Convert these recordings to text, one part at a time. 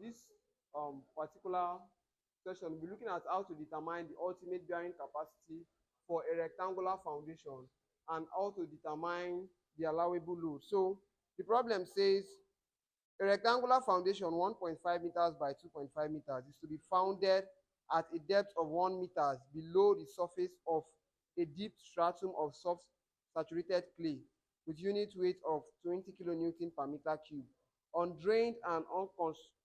this particular session, we'll be looking at how to determine the ultimate bearing capacity for a rectangular foundation and how to determine the allowable load. So the problem says a rectangular foundation 1.5 meters by 2.5 meters is to be founded at a depth of 1 meter below the surface of a deep stratum of soft saturated clay with unit weight of 20 kilonewton per meter cube. Undrained and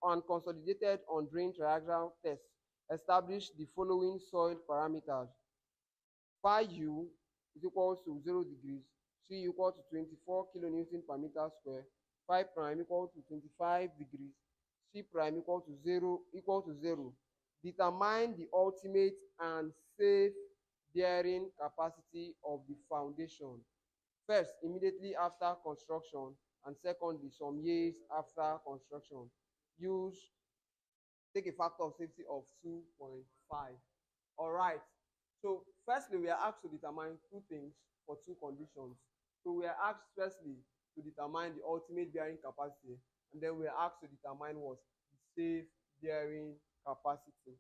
unconsolidated undrained triagonal tests establish the following soil parameters. Phi u is equal to 0 degrees, C equal to 24 kilonewton per meter square, phi prime equal to 25 degrees, C prime equal to 0. Determine the ultimate and safe bearing capacity of the foundation. First, immediately after construction, and secondly, some years after construction. Take a factor of safety of 2.5. All right. So firstly, we are asked to determine two things for two conditions. So we are asked firstly to determine the ultimate bearing capacity, and then we are asked to determine what? The safe bearing capacity.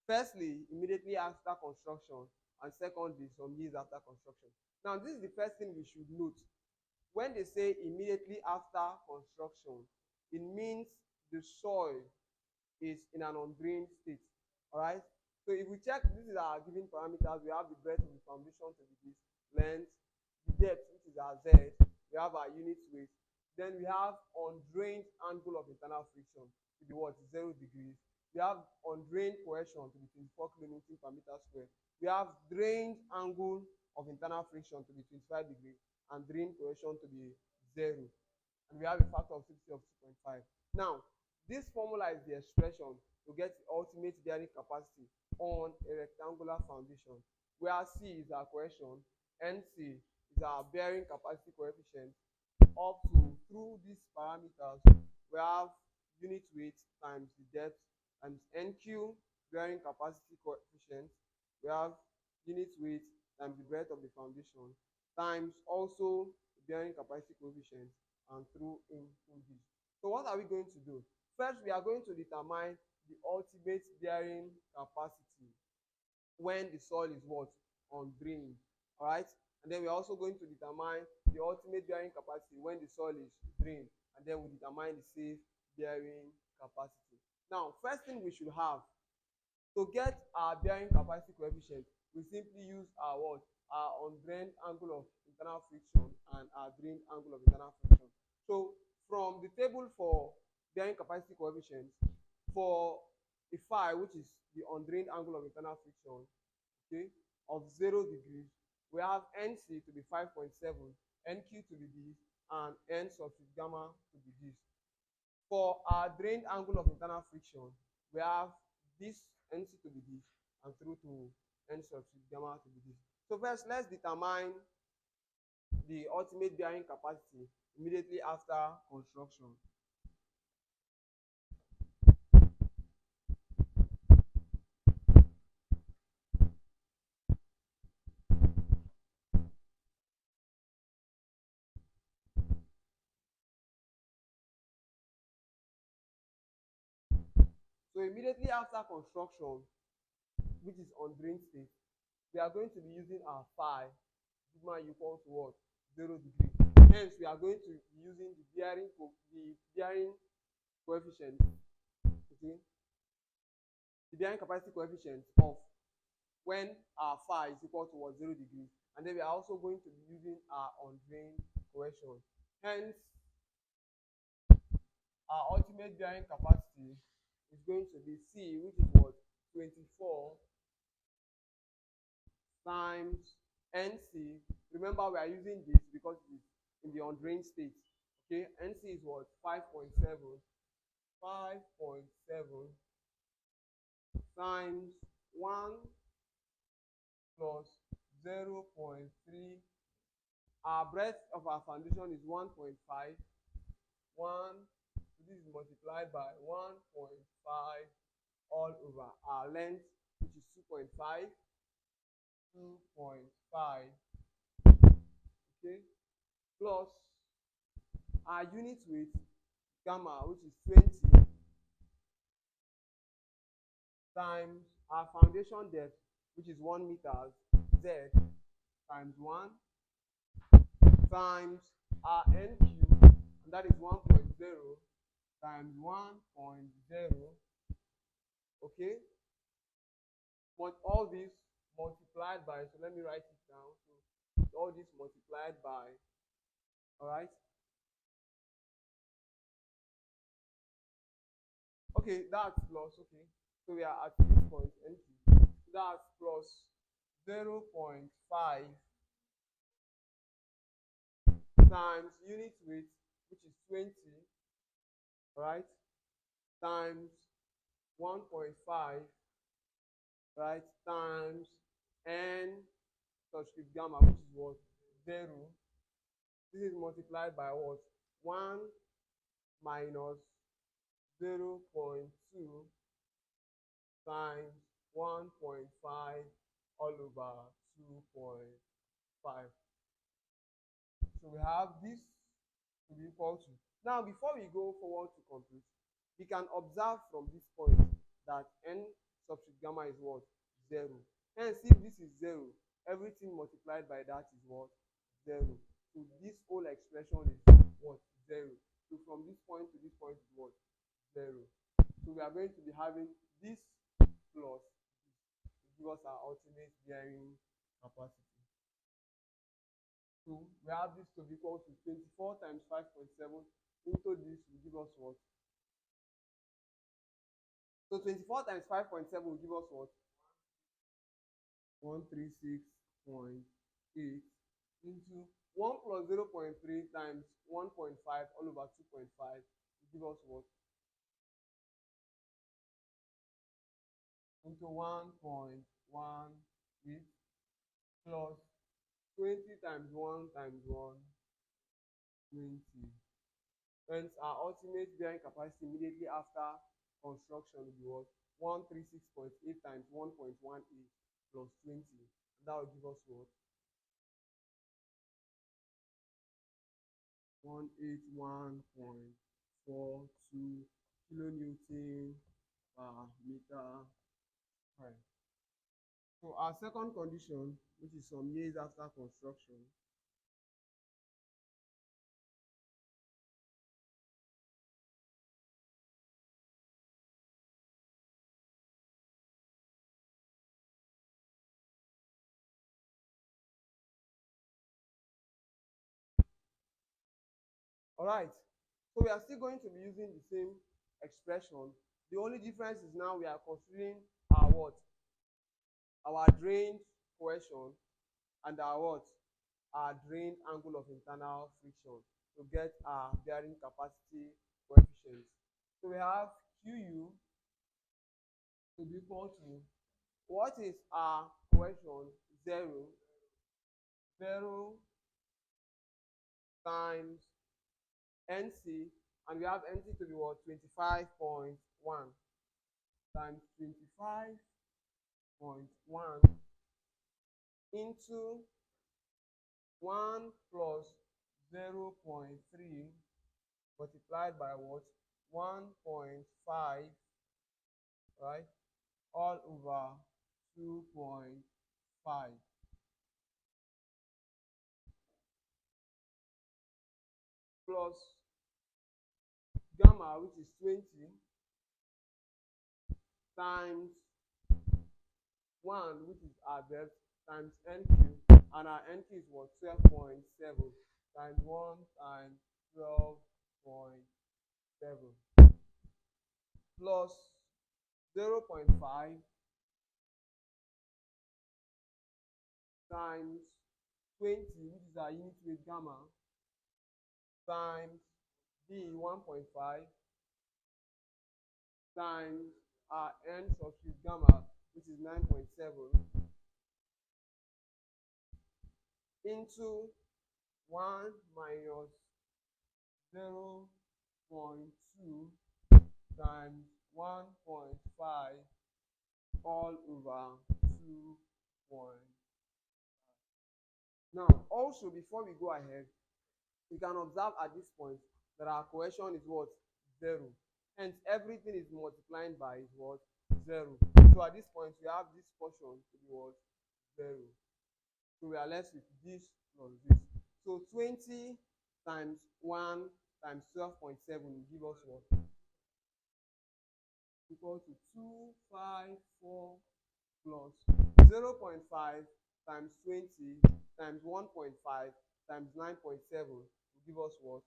Firstly, immediately after construction, and secondly, some years after construction. Now, this is the first thing we should note. When they say immediately after construction, it means the soil is in an undrained state. All right. So if we check, this is our given parameters. We have the breadth of the foundation to be this, length, the depth, which is our Z. We have our unit weight. Then we have undrained angle of internal friction to be what? 0 degrees. We have undrained cohesion to be 24 kilonewton per meter square. We have drained angle of internal friction to be 25 degrees and drained cohesion to be 0. And we have a factor of safety of 2.5. Now, this formula is the expression to get the ultimate bearing capacity on a rectangular foundation, where C is our cohesion, NC is our bearing capacity coefficient, up to through these parameters, we have unit weight times the depth times NQ bearing capacity coefficient, we have unit weight times the breadth of the foundation times also the bearing capacity coefficient and through this. So what are we going to do? First, we are going to determine the ultimate bearing capacity when the soil is what? Undrained. All right. And then we're also going to determine the ultimate bearing capacity when the soil is drained. And then we determine the safe bearing capacity. Now, first thing we should have to get our bearing capacity coefficient, we simply use our what? Our undrained angle of internal friction and our drained angle of internal friction. So from the table for bearing capacity coefficient, for a phi, which is the undrained angle of internal friction, okay, of 0 degrees, we have NC to be 5.7, NQ to be this, and N subscript gamma to be this. For our drained angle of internal friction, we have this NC to be this, and through to N subscript gamma to be this. So first, let's determine the ultimate bearing capacity immediately after construction. So immediately after construction, which is undrained state, we are going to be using our phi, sigma equal to what? 0 degrees. Hence, we are going to be using the bearing coefficient, okay? The bearing capacity coefficient of when our phi is equal to what? 0 degrees. And then we are also going to be using our undrained cohesion. Hence, our ultimate bearing capacity is going to be C, which is what? 24 times NC. Remember, we are using this because it is in the undrained state. Okay, NC is what? 5.7. 5.7 times 1 plus 0.3. Our breadth of our foundation is 1.5. 1. So this is multiplied by 1.5 all over our length, which is 2.5. 2.5, okay, plus our unit weight gamma, which is 20, times our foundation depth, which is 1 meters, Z times 1 times our NQ, and that is 1.0 times 1.0, okay? But all this multiplied by, so let me write it down. So all this multiplied by, all right? Okay, that's plus, okay. So we are at this point, NQ. That's plus 0.5 times unit weight, which is 20, right, times 1.5, right, times n subscript gamma, which is what? 0. This is multiplied by what? 1 minus 0.2 times 1.5 all over 2.5. So we have this to be equal to. Now, before we go forward to complete, we can observe from this point that n subscript gamma is what? 0. Hence, if this is 0, everything multiplied by that is what? 0. So this whole expression is what? 0. So from this point to this point is what? 0. So we are going to be having this plus to give us our ultimate bearing capacity. So we have this to be equal to 24 times 5.7 into this will give us what? So 24 times 5.7 will give us what? 136.8 into 1 plus 0.3 times 1.5 all over 2.5 will give us what? Into 1.18 plus 20 times 1 times 1, 20. Hence, our ultimate bearing capacity immediately after construction will be what? 136.8 times 1.18 plus 20. And that will give us what? 181.42 kilonewton per meter square. So our second condition, which is some years after construction, all right. So we are still going to be using the same expression. The only difference is now we are considering our what? Our drained cohesion and our what? Our drained angle of internal friction to get our bearing capacity coefficients. So we have QU to be equal to, what is our cohesion? 0, 0 times NC, and we have NC to be what? 25.1 times 25.1 into 1 plus 0.3 multiplied by what? 1.5, right? All over 2.5. Plus gamma, which is 20, times 1, which is our depth, times NQ, and our NQ is what? 12.7 times 1 times 12.7 plus 0.5 times 20, which is our unit weight gamma, times D 1.5 times our N subscript gamma, which is 9.7, into 1 minus 0.2 times 1.5 all over 2.5. Now, also before we go ahead, we can observe at this point that our cohesion is what? 0. Hence, everything is multiplying by is what? 0. So at this point, we have this portion to be what? 0. So we are left with this plus this. So 20 times 1 times 12.7 will give us what? Equal to 254 plus 0.5 times 20 times 1.5 times 9.7 will give us what?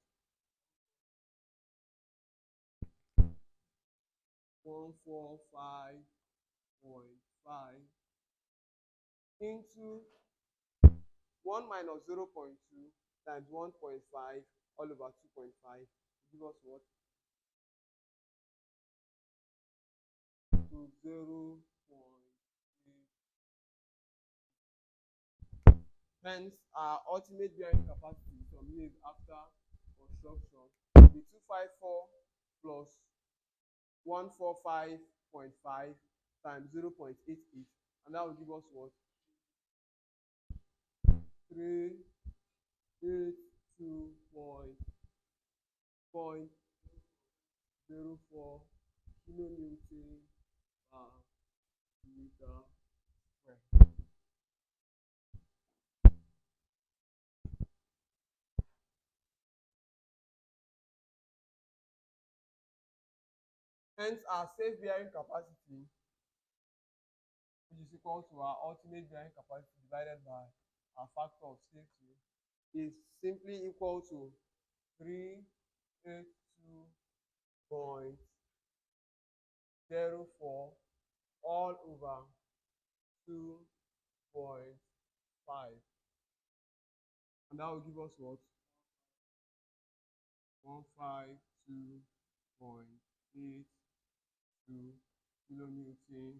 145.5 into 1 minus 0.2 times 1.5 all over 2.5 will give us what? To 0.8. Hence, our ultimate bearing capacity from here after construction will be 254 plus 145.5 times 0.88, and that will give us what? 382.04 kilonewton per meter square. Hence, our safe bearing capacity, which is equal to our ultimate bearing capacity divided by our factor of safety, is simply equal to 382.04 all over 2.5, and that will give us what? 152.82 kilonewton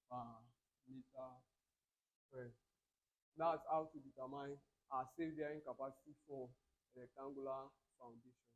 per meter square. That's how to determine our safe bearing capacity for a rectangular foundation.